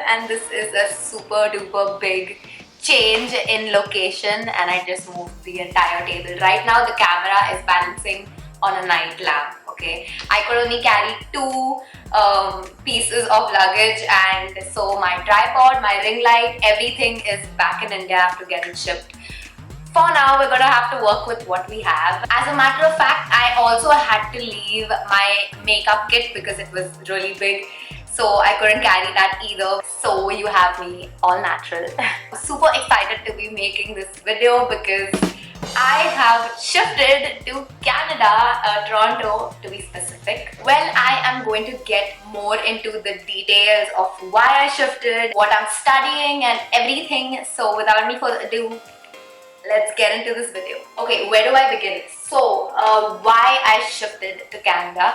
and this is a super duper big change in location, and I just moved the entire table. Right now the camera is balancing on a night lamp. Okay, I could only carry two pieces of luggage, and so my tripod, my ring light, everything is back in India. I have to get it shipped. For now, we're gonna have to work with what we have. As a matter of fact, I also had to leave my makeup kit because it was really big, so I couldn't carry that either. So you have me all natural. Super excited to be making this video because I have shifted to Canada, Toronto to be specific. Well, I am going to get more into the details of why I shifted, what I'm studying and everything. So without any further ado, let's get into this video. Okay, where do I begin? So, why I shifted to Canada?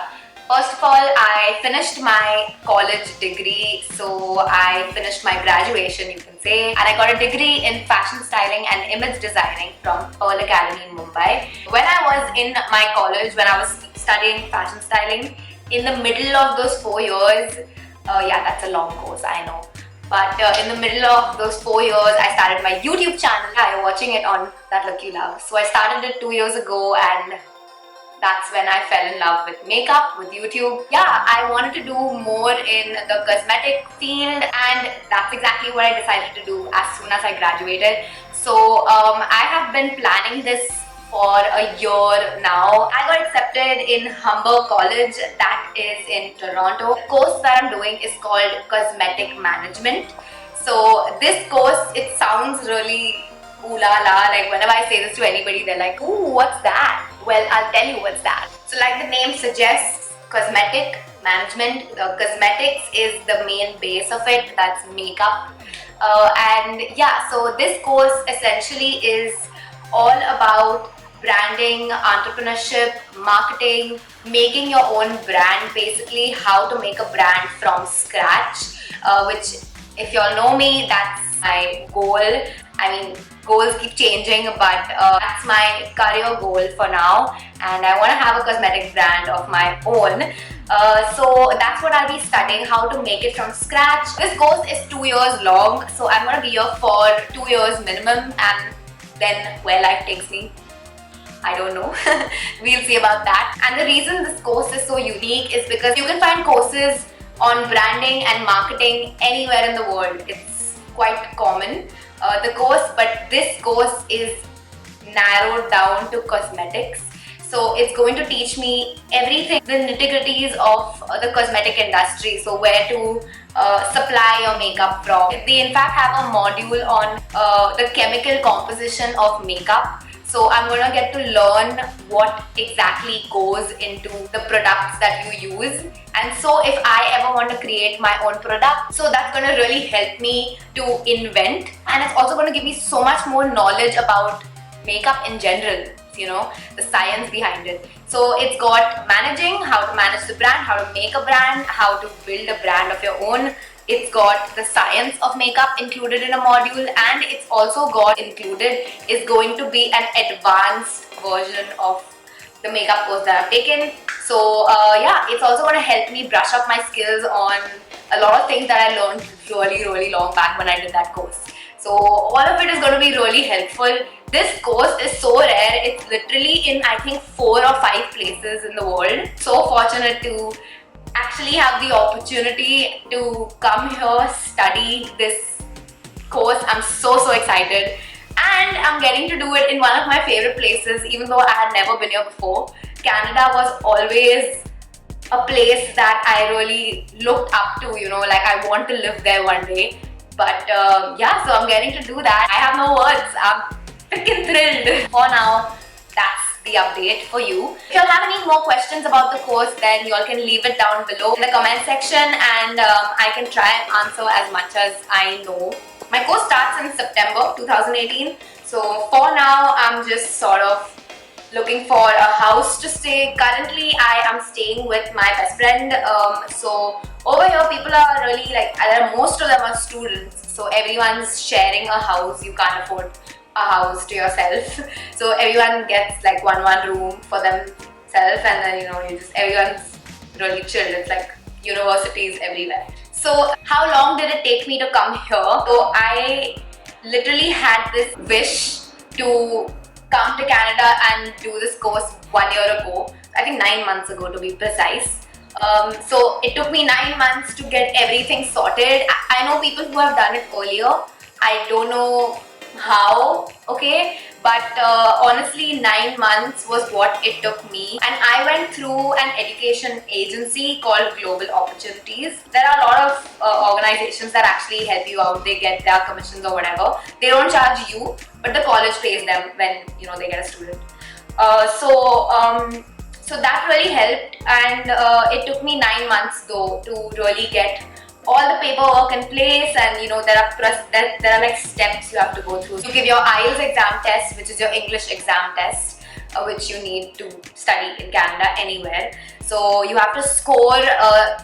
First of all, I finished my college degree, so I finished my graduation, you can say, and I got a degree in fashion styling and image designing from Spoyl Academy in Mumbai. When I was in my college, when I was studying fashion styling, in the middle of those 4 years, yeah, that's a long course, I know. But in the middle of those 4 years, I started my YouTube channel. You're watching it on That Look You Love. So I started it 2 years ago, and that's when I fell in love with makeup, with YouTube. Yeah, I wanted to do more in the cosmetic field, and that's exactly what I decided to do as soon as I graduated. So I have been planning this for a year now. I got accepted in Humber College, that is in Toronto. The course that I'm doing is called Cosmetic Management. So this course, it sounds really ooh la la, like whenever I say this to anybody, they're like, ooh, what's that? Well, I'll tell you what's that. So like the name suggests, cosmetic management. The cosmetics is the main base of it, that's makeup. And yeah, so this course essentially is all about branding, entrepreneurship, marketing, making your own brand, basically how to make a brand from scratch, which if you all know me, that's my goal. I mean, goals keep changing, but that's my career goal for now, and I want to have a cosmetic brand of my own. So that's what I'll be studying, how to make it from scratch. This course is 2 years long, so I'm going to be here for 2 years minimum, and then where life takes me, I don't know. We'll see about that. And the reason this course is so unique is because you can find courses on branding and marketing anywhere in the world. It's quite common, the course, but this course is narrowed down to cosmetics. So it's going to teach me everything, the nitty-gritties of the cosmetic industry. So where to supply your makeup from. They in fact have a module on the chemical composition of makeup. So I'm going to get to learn what exactly goes into the products that you use. And so if I ever want to create my own product, so that's going to really help me to invent. And it's also going to give me so much more knowledge about makeup in general, you know, the science behind it. So it's got managing, how to manage the brand, how to make a brand, how to build a brand of your own. It's got the science of makeup included in a module, and it's also got included is going to be an advanced version of the makeup course that I've taken. So yeah, it's also going to help me brush up my skills on a lot of things that I learned really long back when I did that course. So all of it is going to be really helpful. This course is so rare. It's literally in I think 4 or 5 places in the world. So fortunate to actually have the opportunity to come here, study this course. I'm so excited, and I'm getting to do it in one of my favorite places, even though I had never been here before. Canada was always a place that I really looked up to, you know, like I want to live there one day. But yeah, so I'm getting to do that. I have no words. I'm freaking thrilled. For now, that's the update for you. If you all have any more questions about the course, then you all can leave it down below in the comment section, and I can try and answer as much as I know. My course starts in September 2018, so for now I'm just sort of looking for a house to stay. Currently I am staying with my best friend, so over here people are really like, most of them are students, so everyone's sharing a house. You can't afford a house to yourself, so everyone gets like one room for themselves, and then you know, everyone's really chill. It's like universities everywhere. So how long did it take me to come here? So I literally had this wish to come to Canada and do this course 1 year ago. I think 9 months ago to be precise. So it took me 9 months to get everything sorted. I know people who have done it earlier. I don't know how, okay, but honestly 9 months was what it took me, and I went through an education agency called Global Opportunities. There are a lot of organizations that actually help you out. They get their commissions or whatever. They don't charge you, but the college pays them when they get a student. So that really helped, and it took me 9 months though to really get all the paperwork in place, and there are like steps you have to go through. You give your IELTS exam test, which is your English exam test, which you need to study in Canada anywhere. So you have to score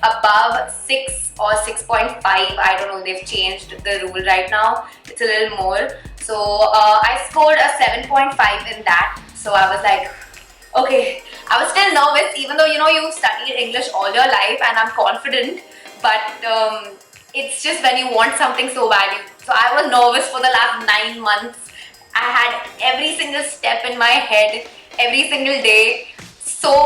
above 6 or 6.5. I don't know, they've changed the rule right now. It's a little more. So I scored a 7.5 in that. So I was like, okay. I was still nervous, even though you've studied English all your life, and I'm confident. But it's just when you want something so badly. So I was nervous for the last 9 months. I had every single step in my head, every single day. So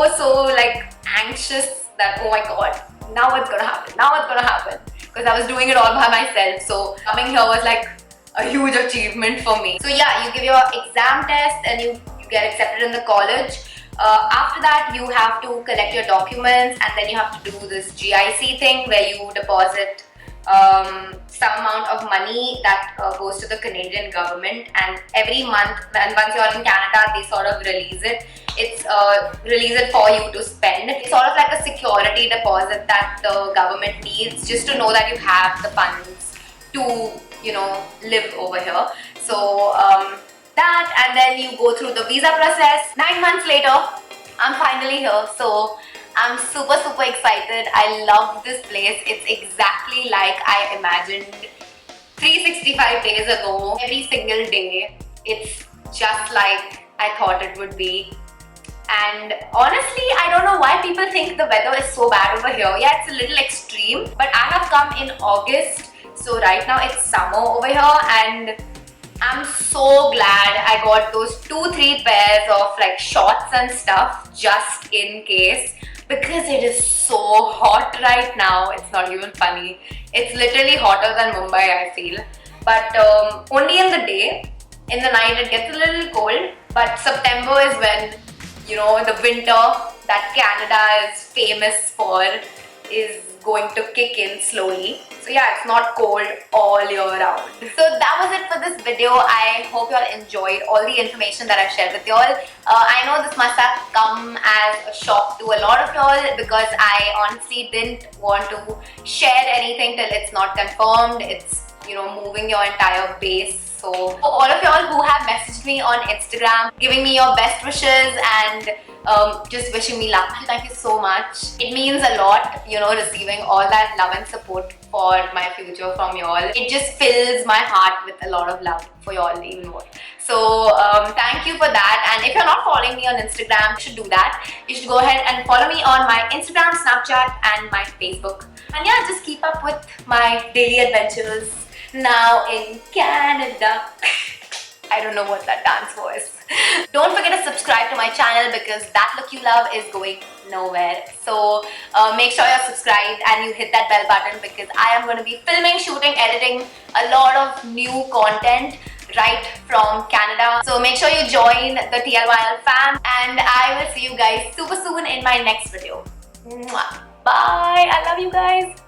like anxious that, oh my god, now what's gonna happen? Now what's gonna happen? Because I was doing it all by myself. So coming here was like a huge achievement for me. So yeah, you give your exam test and you get accepted in the college. After that, you have to collect your documents, and then you have to do this GIC thing where you deposit some amount of money that goes to the Canadian government, and every month, and once you're in Canada, they sort of release it. It's release it for you to spend. It's sort of like a security deposit that the government needs just to know that you have the funds to live over here. So that, and then you go through the visa process. 9 months later, I'm finally here. So I'm super excited. I love this place. It's exactly like I imagined 365 days ago. Every single day, it's just like I thought it would be. And honestly, I don't know why people think the weather is so bad over here. Yeah, it's a little extreme, but I have come in August, so right now it's summer over here, and I'm so glad I got those 2-3 pairs of like shorts and stuff just in case, because it is so hot right now. It's not even funny. It's literally hotter than Mumbai, I feel. But only in the day. In the night it gets a little cold. But September is when, the winter that Canada is famous for is going to kick in slowly. So yeah, it's not cold all year round. So that was it for this video. I hope you all enjoyed all the information that I've shared with you all. I know this must have come as a shock to a lot of you all, because I honestly didn't want to share anything till it's not confirmed. It's moving your entire base. So for all of y'all who have messaged me on Instagram, giving me your best wishes and just wishing me luck, thank you so much. It means a lot, receiving all that love and support for my future from y'all. It just fills my heart with a lot of love for y'all even more. So thank you for that. And if you're not following me on Instagram, you should do that. You should go ahead and follow me on my Instagram, Snapchat and my Facebook. And yeah, just keep up with my daily adventures now in Canada. I don't know what that dance was. Don't forget to subscribe to my channel, because that look you love is going nowhere. So make sure you're subscribed and you hit that bell button, because I am going to be filming, shooting, editing a lot of new content right from Canada. So make sure you join the TLYL fam, and I will see you guys super soon in my next video. Mwah. Bye. I love you guys.